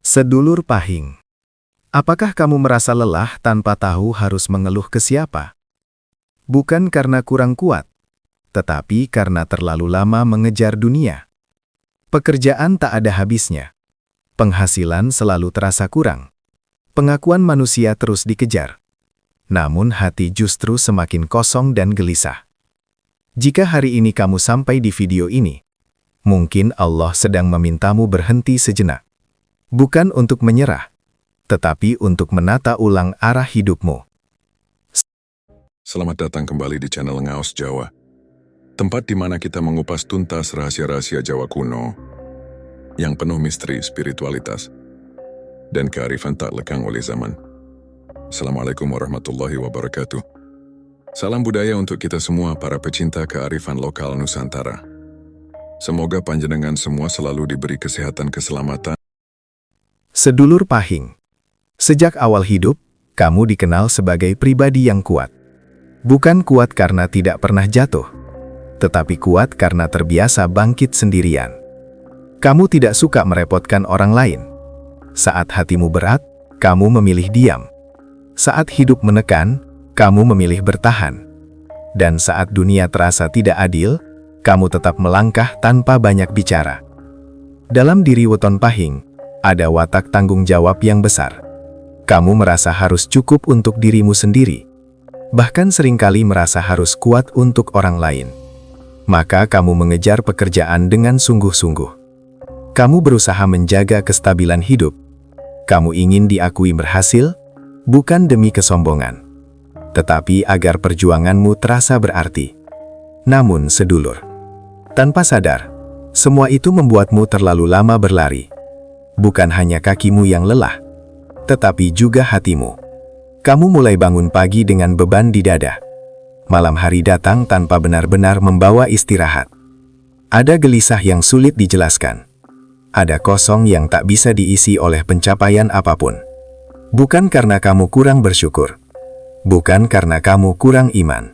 Sedulur Pahing, apakah kamu merasa lelah tanpa tahu harus mengeluh ke siapa? Bukan karena kurang kuat, tetapi karena terlalu lama mengejar dunia. Pekerjaan tak ada habisnya. Penghasilan selalu terasa kurang. Pengakuan manusia terus dikejar. Namun hati justru semakin kosong dan gelisah. Jika hari ini kamu sampai di video ini, mungkin Allah sedang memintamu berhenti sejenak. Bukan untuk menyerah, tetapi untuk menata ulang arah hidupmu. Selamat datang kembali di channel Ngaos Jawa, tempat di mana kita mengupas tuntas rahasia-rahasia Jawa kuno yang penuh misteri spiritualitas dan kearifan tak lekang oleh zaman. Assalamualaikum warahmatullahi wabarakatuh. Salam budaya untuk kita semua para pecinta kearifan lokal Nusantara. Semoga panjenengan semua selalu diberi kesehatan keselamatan. Sedulur Pahing, sejak awal hidup, kamu dikenal sebagai pribadi yang kuat. Bukan kuat karena tidak pernah jatuh, tetapi kuat karena terbiasa bangkit sendirian. Kamu tidak suka merepotkan orang lain. Saat hatimu berat, kamu memilih diam. Saat hidup menekan, kamu memilih bertahan. Dan saat dunia terasa tidak adil, kamu tetap melangkah tanpa banyak bicara. Dalam diri weton Pahing, ada watak tanggung jawab yang besar. Kamu merasa harus cukup untuk dirimu sendiri. Bahkan seringkali merasa harus kuat untuk orang lain. Maka kamu mengejar pekerjaan dengan sungguh-sungguh. Kamu berusaha menjaga kestabilan hidup. Kamu ingin diakui berhasil, bukan demi kesombongan, tetapi agar perjuanganmu terasa berarti. Namun sedulur, tanpa sadar, semua itu membuatmu terlalu lama berlari. Bukan hanya kakimu yang lelah, tetapi juga hatimu. Kamu mulai bangun pagi dengan beban di dada. Malam hari datang tanpa benar-benar membawa istirahat. Ada gelisah yang sulit dijelaskan. Ada kosong yang tak bisa diisi oleh pencapaian apapun. Bukan karena kamu kurang bersyukur. Bukan karena kamu kurang iman.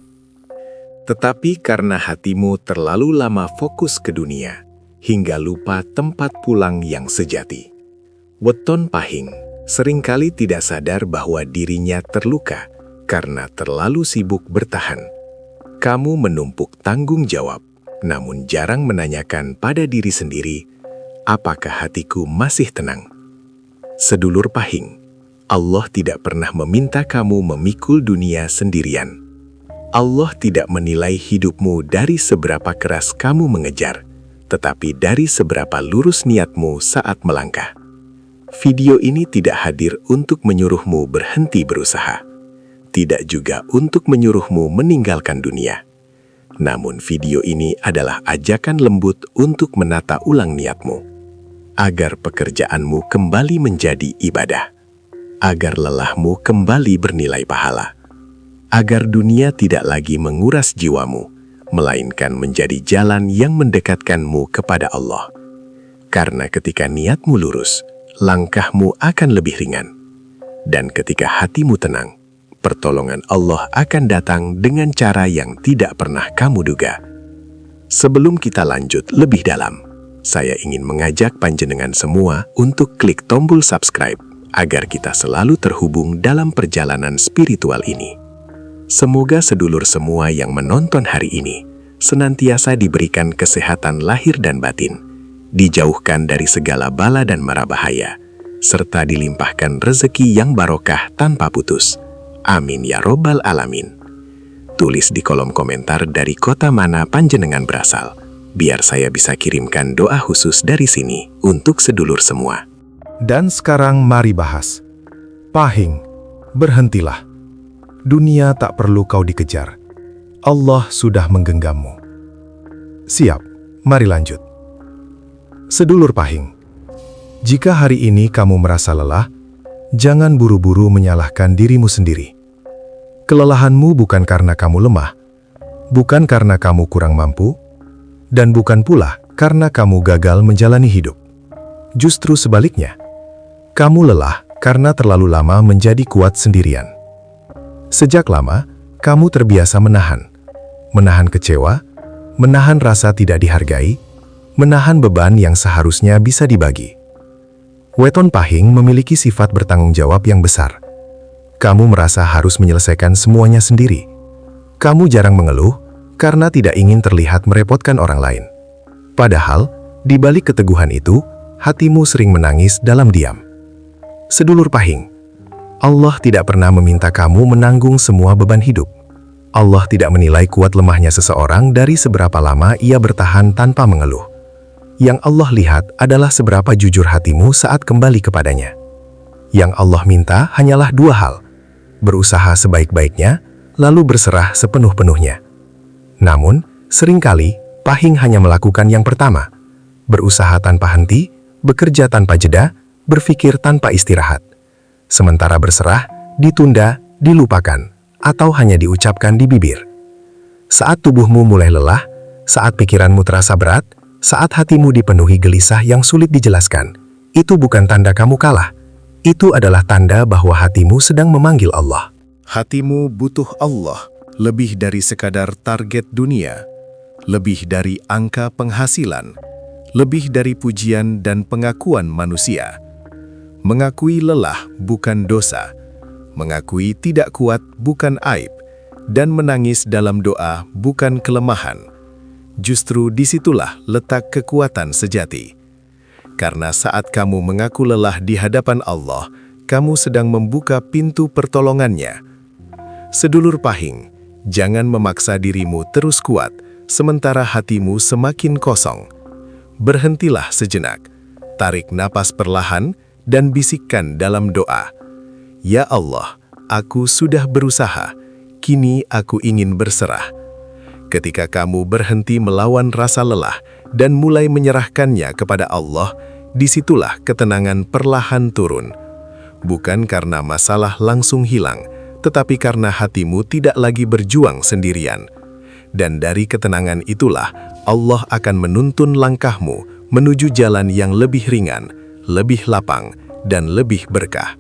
Tetapi karena hatimu terlalu lama fokus ke dunia, hingga lupa tempat pulang yang sejati. Weton Pahing seringkali tidak sadar bahwa dirinya terluka karena terlalu sibuk bertahan. Kamu menumpuk tanggung jawab, namun jarang menanyakan pada diri sendiri, apakah hatiku masih tenang? Sedulur Pahing, Allah tidak pernah meminta kamu memikul dunia sendirian. Allah tidak menilai hidupmu dari seberapa keras kamu mengejar, tetapi dari seberapa lurus niatmu saat melangkah. Video ini tidak hadir untuk menyuruhmu berhenti berusaha, tidak juga untuk menyuruhmu meninggalkan dunia. Namun video ini adalah ajakan lembut untuk menata ulang niatmu, agar pekerjaanmu kembali menjadi ibadah, agar lelahmu kembali bernilai pahala, agar dunia tidak lagi menguras jiwamu, melainkan menjadi jalan yang mendekatkanmu kepada Allah. Karena ketika niatmu lurus, langkahmu akan lebih ringan. Dan ketika hatimu tenang, pertolongan Allah akan datang dengan cara yang tidak pernah kamu duga. Sebelum kita lanjut lebih dalam, saya ingin mengajak panjenengan semua untuk klik tombol subscribe, agar kita selalu terhubung dalam perjalanan spiritual ini. Semoga sedulur semua yang menonton hari ini senantiasa diberikan kesehatan lahir dan batin, dijauhkan dari segala bala dan mara bahaya, serta dilimpahkan rezeki yang barokah tanpa putus. Amin ya robbal alamin. Tulis di kolom komentar dari kota mana panjenengan berasal, biar saya bisa kirimkan doa khusus dari sini untuk sedulur semua. Dan sekarang mari bahas. Pahing, berhentilah. Dunia tak perlu kau dikejar. Allah sudah menggenggammu. Siap, mari lanjut. Sedulur Pahing, jika hari ini kamu merasa lelah, jangan buru-buru menyalahkan dirimu sendiri. Kelelahanmu bukan karena kamu lemah, bukan karena kamu kurang mampu, dan bukan pula karena kamu gagal menjalani hidup. Justru sebaliknya, kamu lelah karena terlalu lama menjadi kuat sendirian. Sejak lama, kamu terbiasa menahan kecewa, menahan rasa tidak dihargai, menahan beban yang seharusnya bisa dibagi. Weton Pahing memiliki sifat bertanggung jawab yang besar. Kamu merasa harus menyelesaikan semuanya sendiri. Kamu jarang mengeluh karena tidak ingin terlihat merepotkan orang lain. Padahal, di balik keteguhan itu, hatimu sering menangis dalam diam. Sedulur Pahing, Allah tidak pernah meminta kamu menanggung semua beban hidup. Allah tidak menilai kuat lemahnya seseorang dari seberapa lama ia bertahan tanpa mengeluh. Yang Allah lihat adalah seberapa jujur hatimu saat kembali kepadanya. Yang Allah minta hanyalah dua hal: berusaha sebaik-baiknya, lalu berserah sepenuh-penuhnya. Namun, seringkali Pahing hanya melakukan yang pertama: berusaha tanpa henti, bekerja tanpa jeda, berpikir tanpa istirahat. Sementara berserah, ditunda, dilupakan, atau hanya diucapkan di bibir. Saat tubuhmu mulai lelah, saat pikiranmu terasa berat, saat hatimu dipenuhi gelisah yang sulit dijelaskan, itu bukan tanda kamu kalah. Itu adalah tanda bahwa hatimu sedang memanggil Allah. Hatimu butuh Allah lebih dari sekadar target dunia, lebih dari angka penghasilan, lebih dari pujian dan pengakuan manusia. Mengakui lelah bukan dosa, mengakui tidak kuat bukan aib, dan menangis dalam doa bukan kelemahan. Justru disitulah letak kekuatan sejati. Karena saat kamu mengaku lelah di hadapan Allah, kamu sedang membuka pintu pertolongannya. Sedulur Pahing, jangan memaksa dirimu terus kuat, sementara hatimu semakin kosong. Berhentilah sejenak, tarik napas perlahan, dan bisikkan dalam doa, "Ya Allah, aku sudah berusaha, kini aku ingin berserah." Ketika kamu berhenti melawan rasa lelah dan mulai menyerahkannya kepada Allah, disitulah ketenangan perlahan turun. Bukan karena masalah langsung hilang, tetapi karena hatimu tidak lagi berjuang sendirian. Dan dari ketenangan itulah Allah akan menuntun langkahmu menuju jalan yang lebih ringan, lebih lapang, dan lebih berkah.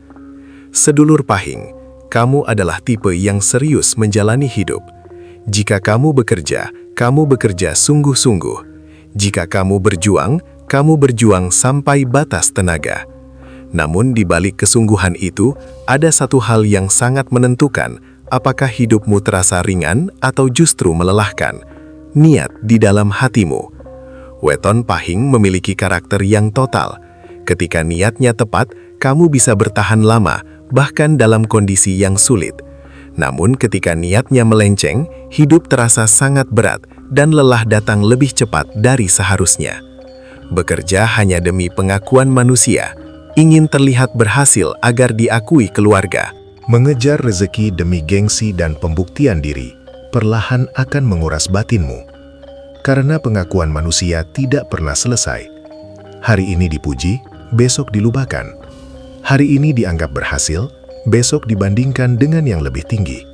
Sedulur Pahing, kamu adalah tipe yang serius menjalani hidup. Jika kamu bekerja sungguh-sungguh. Jika kamu berjuang sampai batas tenaga. Namun di balik kesungguhan itu, ada satu hal yang sangat menentukan apakah hidupmu terasa ringan atau justru melelahkan: niat di dalam hatimu. Weton Pahing memiliki karakter yang total. Ketika niatnya tepat, kamu bisa bertahan lama, bahkan dalam kondisi yang sulit. Namun ketika niatnya melenceng, hidup terasa sangat berat dan lelah datang lebih cepat dari seharusnya. Bekerja hanya demi pengakuan manusia, ingin terlihat berhasil agar diakui keluarga. Mengejar rezeki demi gengsi dan pembuktian diri, perlahan akan menguras batinmu. Karena pengakuan manusia tidak pernah selesai. Hari ini dipuji, besok dilupakan. Hari ini dianggap berhasil, besok dibandingkan dengan yang lebih tinggi.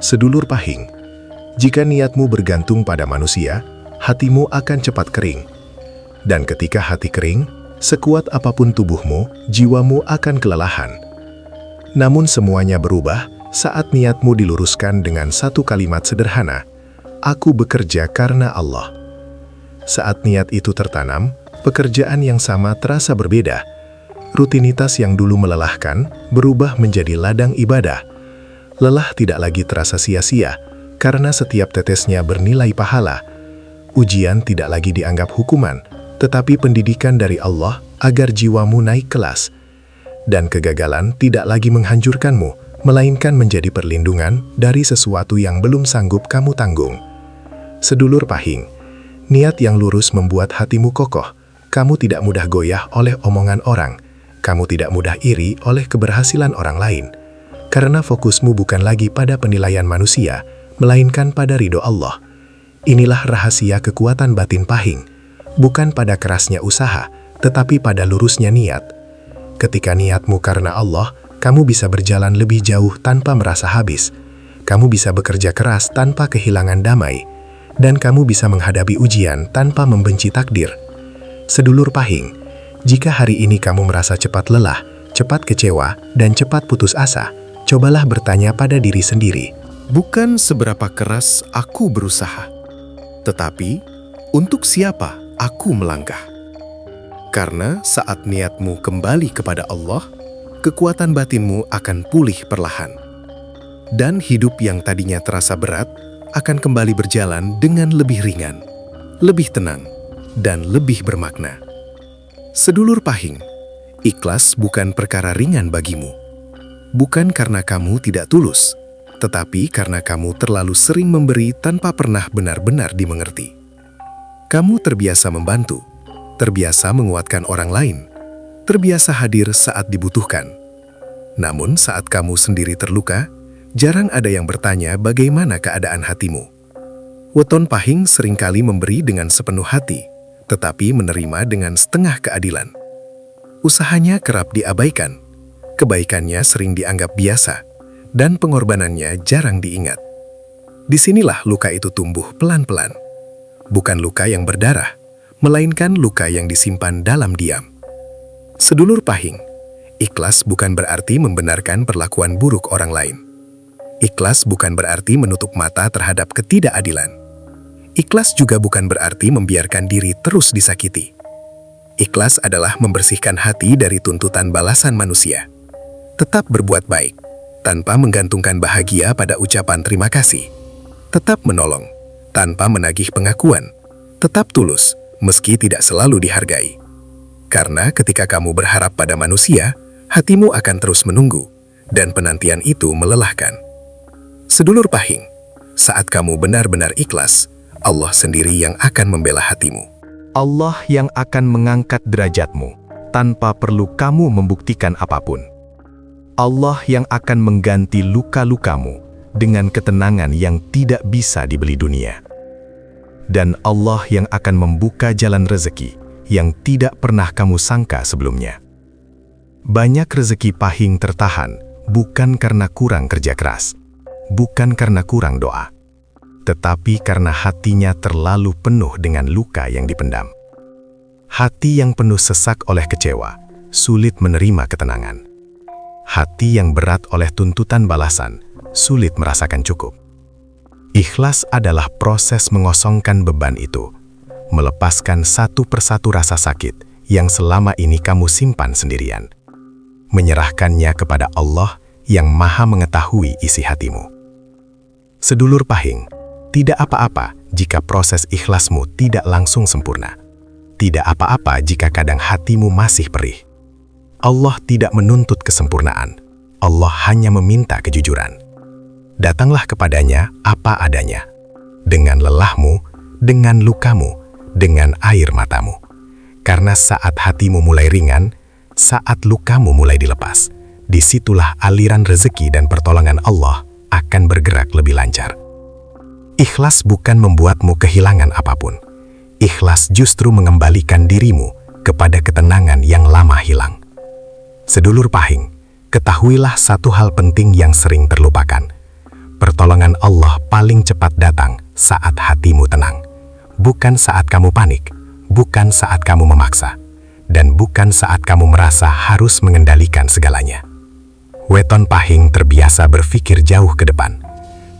Sedulur Pahing, jika niatmu bergantung pada manusia, hatimu akan cepat kering. Dan ketika hati kering, sekuat apapun tubuhmu, jiwamu akan kelelahan. Namun semuanya berubah saat niatmu diluruskan dengan satu kalimat sederhana: "Aku bekerja karena Allah." Saat niat itu tertanam, pekerjaan yang sama terasa berbeda. Rutinitas yang dulu melelahkan berubah menjadi ladang ibadah. Lelah tidak lagi terasa sia-sia karena setiap tetesnya bernilai pahala. Ujian tidak lagi dianggap hukuman, tetapi pendidikan dari Allah agar jiwamu naik kelas. Dan kegagalan tidak lagi menghancurkanmu, melainkan menjadi perlindungan dari sesuatu yang belum sanggup kamu tanggung. Sedulur Pahing, niat yang lurus membuat hatimu kokoh. Kamu tidak mudah goyah oleh omongan orang. Kamu tidak mudah iri oleh keberhasilan orang lain. Karena fokusmu bukan lagi pada penilaian manusia, melainkan pada ridho Allah. Inilah rahasia kekuatan batin Pahing. Bukan pada kerasnya usaha, tetapi pada lurusnya niat. Ketika niatmu karena Allah, kamu bisa berjalan lebih jauh tanpa merasa habis. Kamu bisa bekerja keras tanpa kehilangan damai. Dan kamu bisa menghadapi ujian tanpa membenci takdir. Sedulur Pahing, jika hari ini kamu merasa cepat lelah, cepat kecewa, dan cepat putus asa, cobalah bertanya pada diri sendiri. Bukan seberapa keras aku berusaha, tetapi untuk siapa aku melangkah. Karena saat niatmu kembali kepada Allah, kekuatan batinmu akan pulih perlahan. Dan hidup yang tadinya terasa berat akan kembali berjalan dengan lebih ringan, lebih tenang, dan lebih bermakna. Sedulur Pahing, ikhlas bukan perkara ringan bagimu. Bukan karena kamu tidak tulus, tetapi karena kamu terlalu sering memberi tanpa pernah benar-benar dimengerti. Kamu terbiasa membantu, terbiasa menguatkan orang lain, terbiasa hadir saat dibutuhkan. Namun saat kamu sendiri terluka, jarang ada yang bertanya bagaimana keadaan hatimu. Weton Pahing seringkali memberi dengan sepenuh hati, tetapi menerima dengan setengah keadilan. Usahanya kerap diabaikan, kebaikannya sering dianggap biasa, dan pengorbanannya jarang diingat. Disinilah luka itu tumbuh pelan-pelan. Bukan luka yang berdarah, melainkan luka yang disimpan dalam diam. Sedulur Pahing, ikhlas bukan berarti membenarkan perlakuan buruk orang lain. Ikhlas bukan berarti menutup mata terhadap ketidakadilan. Ikhlas juga bukan berarti membiarkan diri terus disakiti. Ikhlas adalah membersihkan hati dari tuntutan balasan manusia. Tetap berbuat baik, tanpa menggantungkan bahagia pada ucapan terima kasih. Tetap menolong, tanpa menagih pengakuan. Tetap tulus, meski tidak selalu dihargai. Karena ketika kamu berharap pada manusia, hatimu akan terus menunggu, dan penantian itu melelahkan. Sedulur Pahing, saat kamu benar-benar ikhlas, Allah sendiri yang akan membela hatimu. Allah yang akan mengangkat derajatmu tanpa perlu kamu membuktikan apapun. Allah yang akan mengganti luka-lukamu dengan ketenangan yang tidak bisa dibeli dunia. Dan Allah yang akan membuka jalan rezeki yang tidak pernah kamu sangka sebelumnya. Banyak rezeki Pahing tertahan bukan karena kurang kerja keras, bukan karena kurang doa, tetapi karena hatinya terlalu penuh dengan luka yang dipendam. Hati yang penuh sesak oleh kecewa, sulit menerima ketenangan. Hati yang berat oleh tuntutan balasan, sulit merasakan cukup. Ikhlas adalah proses mengosongkan beban itu, melepaskan satu persatu rasa sakit yang selama ini kamu simpan sendirian, menyerahkannya kepada Allah yang Maha mengetahui isi hatimu. Sedulur Pahing, tidak apa-apa jika proses ikhlasmu tidak langsung sempurna. Tidak apa-apa jika kadang hatimu masih perih. Allah tidak menuntut kesempurnaan. Allah hanya meminta kejujuran. Datanglah kepadanya apa adanya. Dengan lelahmu, dengan lukamu, dengan air matamu. Karena saat hatimu mulai ringan, saat lukamu mulai dilepas, disitulah aliran rezeki dan pertolongan Allah akan bergerak lebih lancar. Ikhlas bukan membuatmu kehilangan apapun. Ikhlas justru mengembalikan dirimu kepada ketenangan yang lama hilang. Sedulur Pahing, ketahuilah satu hal penting yang sering terlupakan. Pertolongan Allah paling cepat datang saat hatimu tenang. Bukan saat kamu panik, bukan saat kamu memaksa, dan bukan saat kamu merasa harus mengendalikan segalanya. Weton Pahing terbiasa berpikir jauh ke depan.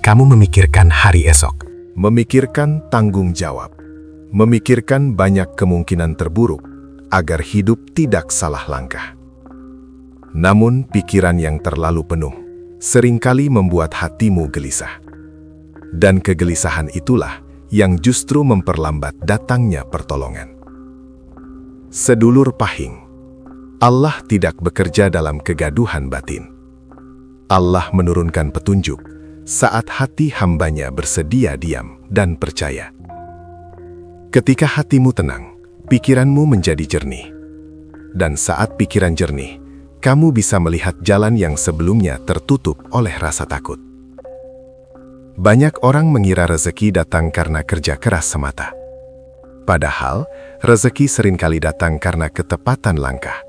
Kamu memikirkan hari esok, Memikirkan tanggung jawab, memikirkan banyak kemungkinan terburuk agar hidup tidak salah langkah. Namun pikiran yang terlalu penuh seringkali membuat hatimu gelisah. Dan kegelisahan itulah yang justru memperlambat datangnya pertolongan. Sedulur Pahing, Allah tidak bekerja dalam kegaduhan batin. Allah menurunkan petunjuk saat hati hambanya bersedia diam dan percaya. Ketika hatimu tenang, pikiranmu menjadi jernih. Dan saat pikiran jernih, kamu bisa melihat jalan yang sebelumnya tertutup oleh rasa takut. Banyak orang mengira rezeki datang karena kerja keras semata. Padahal, rezeki seringkali datang karena ketepatan langkah.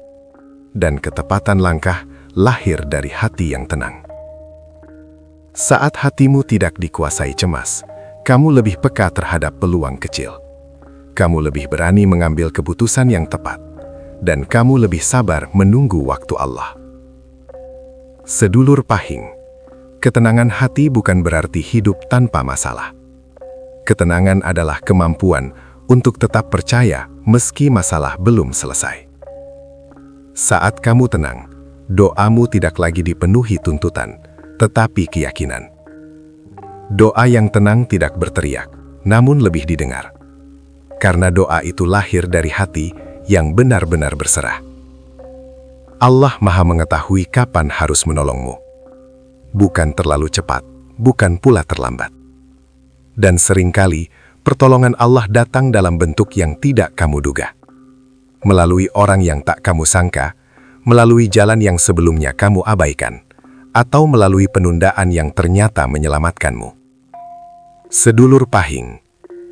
Dan ketepatan langkah lahir dari hati yang tenang. Saat hatimu tidak dikuasai cemas, kamu lebih peka terhadap peluang kecil. Kamu lebih berani mengambil keputusan yang tepat, dan kamu lebih sabar menunggu waktu Allah. Sedulur Pahing, ketenangan hati bukan berarti hidup tanpa masalah. Ketenangan adalah kemampuan untuk tetap percaya meski masalah belum selesai. Saat kamu tenang, doamu tidak lagi dipenuhi tuntutan, tetapi keyakinan. Doa yang tenang tidak berteriak, namun lebih didengar. Karena doa itu lahir dari hati yang benar-benar berserah. Allah Maha mengetahui kapan harus menolongmu. Bukan terlalu cepat, bukan pula terlambat. Dan seringkali, pertolongan Allah datang dalam bentuk yang tidak kamu duga. Melalui orang yang tak kamu sangka, melalui jalan yang sebelumnya kamu abaikan, atau melalui penundaan yang ternyata menyelamatkanmu. Sedulur Pahing,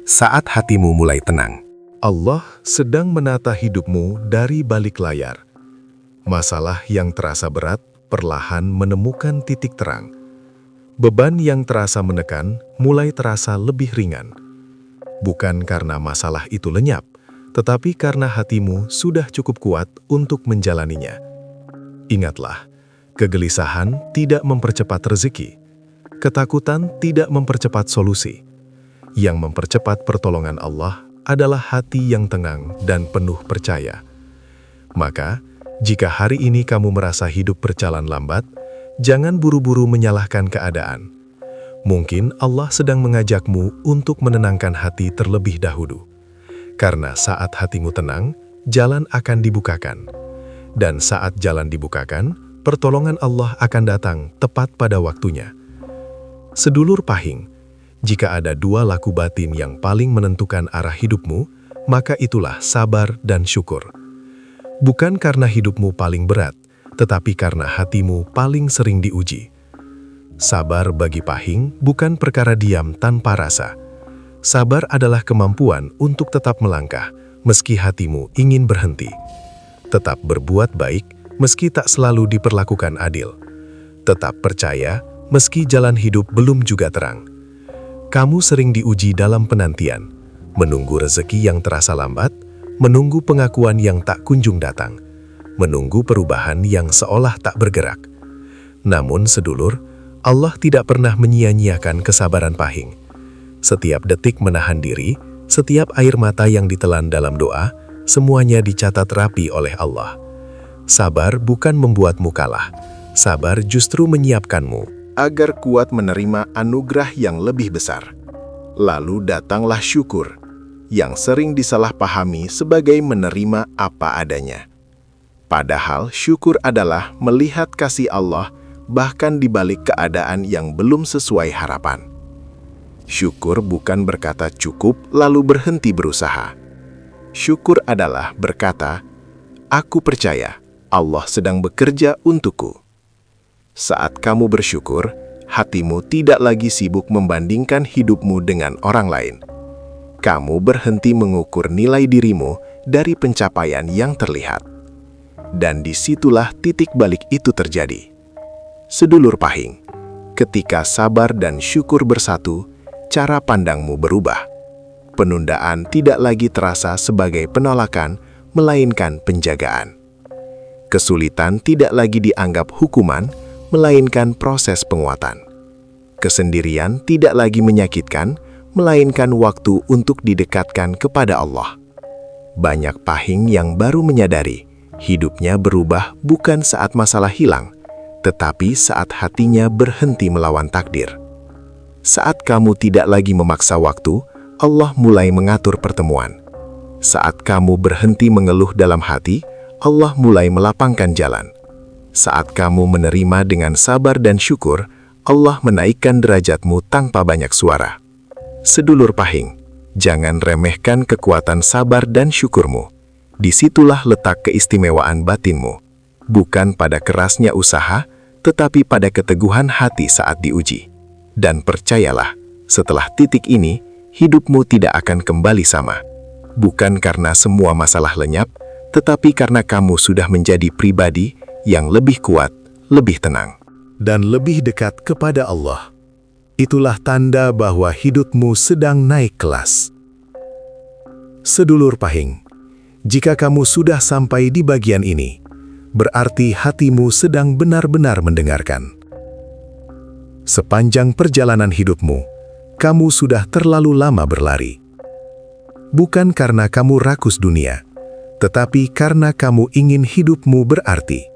saat hatimu mulai tenang, Allah sedang menata hidupmu dari balik layar. Masalah yang terasa berat perlahan menemukan titik terang. Beban yang terasa menekan mulai terasa lebih ringan. Bukan karena masalah itu lenyap, tetapi karena hatimu sudah cukup kuat untuk menjalaninya. Ingatlah, kegelisahan tidak mempercepat rezeki. Ketakutan tidak mempercepat solusi. Yang mempercepat pertolongan Allah adalah hati yang tenang dan penuh percaya. Maka, jika hari ini kamu merasa hidup berjalan lambat, jangan buru-buru menyalahkan keadaan. Mungkin Allah sedang mengajakmu untuk menenangkan hati terlebih dahulu. Karena saat hatimu tenang, jalan akan dibukakan. Dan saat jalan dibukakan, pertolongan Allah akan datang tepat pada waktunya. Sedulur Pahing, jika ada dua laku batin yang paling menentukan arah hidupmu, maka itulah sabar dan syukur. Bukan karena hidupmu paling berat, tetapi karena hatimu paling sering diuji. Sabar bagi Pahing bukan perkara diam tanpa rasa. Sabar adalah kemampuan untuk tetap melangkah, meski hatimu ingin berhenti. Tetap berbuat baik, meski tak selalu diperlakukan adil. Tetap percaya, meski jalan hidup belum juga terang. Kamu sering diuji dalam penantian, menunggu rezeki yang terasa lambat, menunggu pengakuan yang tak kunjung datang, menunggu perubahan yang seolah tak bergerak. Namun sedulur, Allah tidak pernah menyia-nyiakan kesabaran Pahing. Setiap detik menahan diri, setiap air mata yang ditelan dalam doa, semuanya dicatat rapi oleh Allah. Sabar bukan membuatmu kalah, sabar justru menyiapkanmu agar kuat menerima anugerah yang lebih besar. Lalu datanglah syukur, yang sering disalahpahami sebagai menerima apa adanya. Padahal syukur adalah melihat kasih Allah bahkan di balik keadaan yang belum sesuai harapan. Syukur bukan berkata cukup lalu berhenti berusaha. Syukur adalah berkata, aku percaya Allah sedang bekerja untukku. Saat kamu bersyukur, hatimu tidak lagi sibuk membandingkan hidupmu dengan orang lain. Kamu berhenti mengukur nilai dirimu dari pencapaian yang terlihat. Dan disitulah titik balik itu terjadi. Sedulur Pahing, ketika sabar dan syukur bersatu, cara pandangmu berubah. Penundaan tidak lagi terasa sebagai penolakan, melainkan penjagaan. Kesulitan tidak lagi dianggap hukuman, melainkan proses penguatan. Kesendirian tidak lagi menyakitkan, melainkan waktu untuk didekatkan kepada Allah. Banyak Pahing yang baru menyadari, hidupnya berubah bukan saat masalah hilang, tetapi saat hatinya berhenti melawan takdir. Saat kamu tidak lagi memaksa waktu, Allah mulai mengatur pertemuan. Saat kamu berhenti mengeluh dalam hati, Allah mulai melapangkan jalan. Saat kamu menerima dengan sabar dan syukur, Allah menaikkan derajatmu tanpa banyak suara. Sedulur Pahing, jangan remehkan kekuatan sabar dan syukurmu. Disitulah letak keistimewaan batinmu. Bukan pada kerasnya usaha, tetapi pada keteguhan hati saat diuji. Dan percayalah, setelah titik ini, hidupmu tidak akan kembali sama. Bukan karena semua masalah lenyap, tetapi karena kamu sudah menjadi pribadi yang lebih kuat, lebih tenang, dan lebih dekat kepada Allah. Itulah tanda bahwa hidupmu sedang naik kelas. Sedulur Pahing, jika kamu sudah sampai di bagian ini, berarti hatimu sedang benar-benar mendengarkan. Sepanjang perjalanan hidupmu, kamu sudah terlalu lama berlari. bukan karena kamu rakus dunia, tetapi karena kamu ingin hidupmu berarti.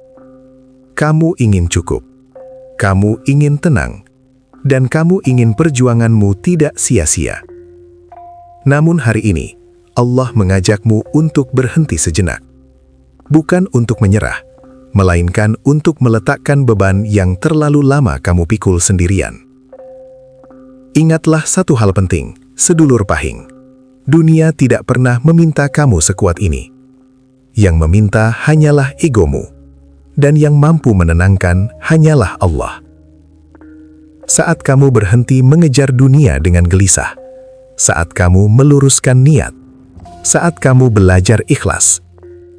Kamu ingin cukup, kamu ingin tenang, dan kamu ingin perjuanganmu tidak sia-sia. Namun hari ini, Allah mengajakmu untuk berhenti sejenak. Bukan untuk menyerah, melainkan untuk meletakkan beban yang terlalu lama kamu pikul sendirian. Ingatlah satu hal penting, sedulur Pahing. Dunia tidak pernah meminta kamu sekuat ini. Yang meminta hanyalah egomu, dan yang mampu menenangkan hanyalah Allah. Saat kamu berhenti mengejar dunia dengan gelisah, saat kamu meluruskan niat, saat kamu belajar ikhlas,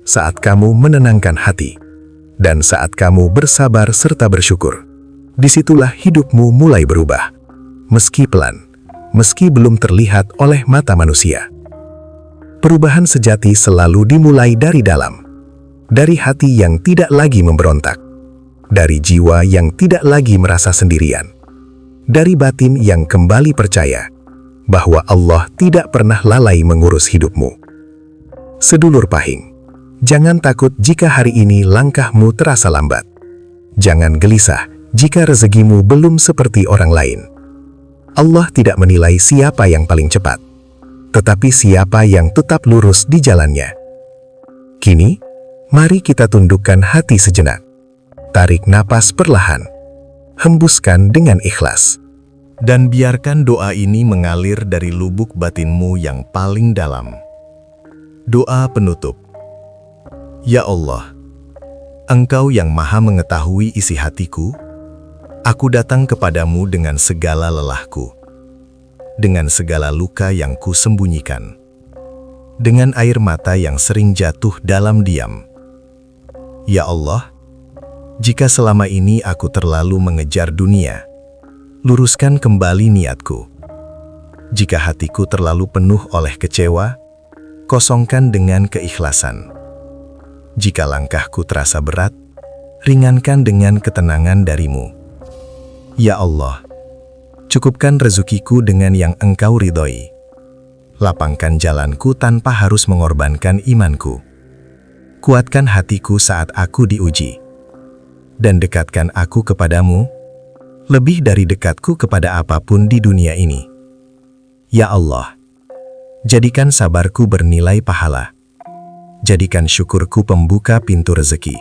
saat kamu menenangkan hati, dan saat kamu bersabar serta bersyukur, disitulah hidupmu mulai berubah. Meski pelan, meski belum terlihat oleh mata manusia. Perubahan sejati selalu dimulai dari dalam, dari hati yang tidak lagi memberontak, dari jiwa yang tidak lagi merasa sendirian, dari batin yang kembali percaya bahwa Allah tidak pernah lalai mengurus hidupmu. Sedulur Pahing, jangan takut jika hari ini langkahmu terasa lambat. Jangan gelisah jika rezekimu belum seperti orang lain. Allah tidak menilai siapa yang paling cepat, tetapi siapa yang tetap lurus di jalannya. Kini, mari kita tundukkan hati sejenak. Tarik napas perlahan, hembuskan dengan ikhlas. Dan biarkan doa ini mengalir dari lubuk batinmu yang paling dalam. Doa penutup. Ya Allah, Engkau yang maha mengetahui isi hatiku, aku datang kepadamu dengan segala lelahku, dengan segala luka yang kusembunyikan, dengan air mata yang sering jatuh dalam diam. Ya Allah, jika selama ini aku terlalu mengejar dunia, luruskan kembali niatku. Jika hatiku terlalu penuh oleh kecewa, kosongkan dengan keikhlasan. Jika langkahku terasa berat, ringankan dengan ketenangan darimu. Ya Allah, cukupkan rezekiku dengan yang Engkau ridhoi. Lapangkan jalanku tanpa harus mengorbankan imanku. Kuatkan hatiku saat aku diuji. Dan dekatkan aku kepadamu, lebih dari dekatku kepada apapun di dunia ini. Ya Allah, jadikan sabarku bernilai pahala. Jadikan syukurku pembuka pintu rezeki.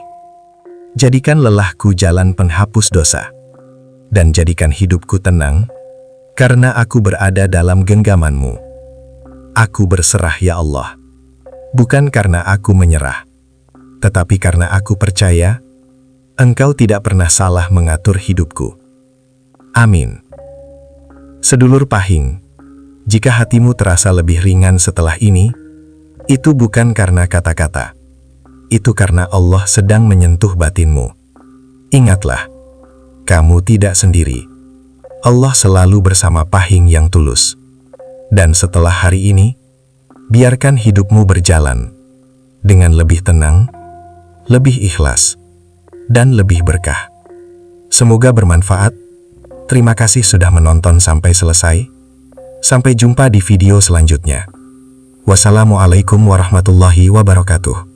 Jadikan lelahku jalan penghapus dosa. Dan jadikan hidupku tenang, karena aku berada dalam genggaman-Mu. Aku berserah ya Allah, bukan karena aku menyerah, tetapi karena aku percaya, Engkau tidak pernah salah mengatur hidupku. Amin. Sedulur Pahing, jika hatimu terasa lebih ringan setelah ini, itu bukan karena kata-kata. Itu karena Allah sedang menyentuh batinmu. Ingatlah, kamu tidak sendiri. Allah selalu bersama Pahing yang tulus. Dan setelah hari ini, biarkan hidupmu berjalan dengan lebih tenang, lebih ikhlas, dan lebih berkah. Semoga bermanfaat. Terima kasih sudah menonton sampai selesai. Sampai jumpa di video selanjutnya. Wassalamualaikum warahmatullahi wabarakatuh.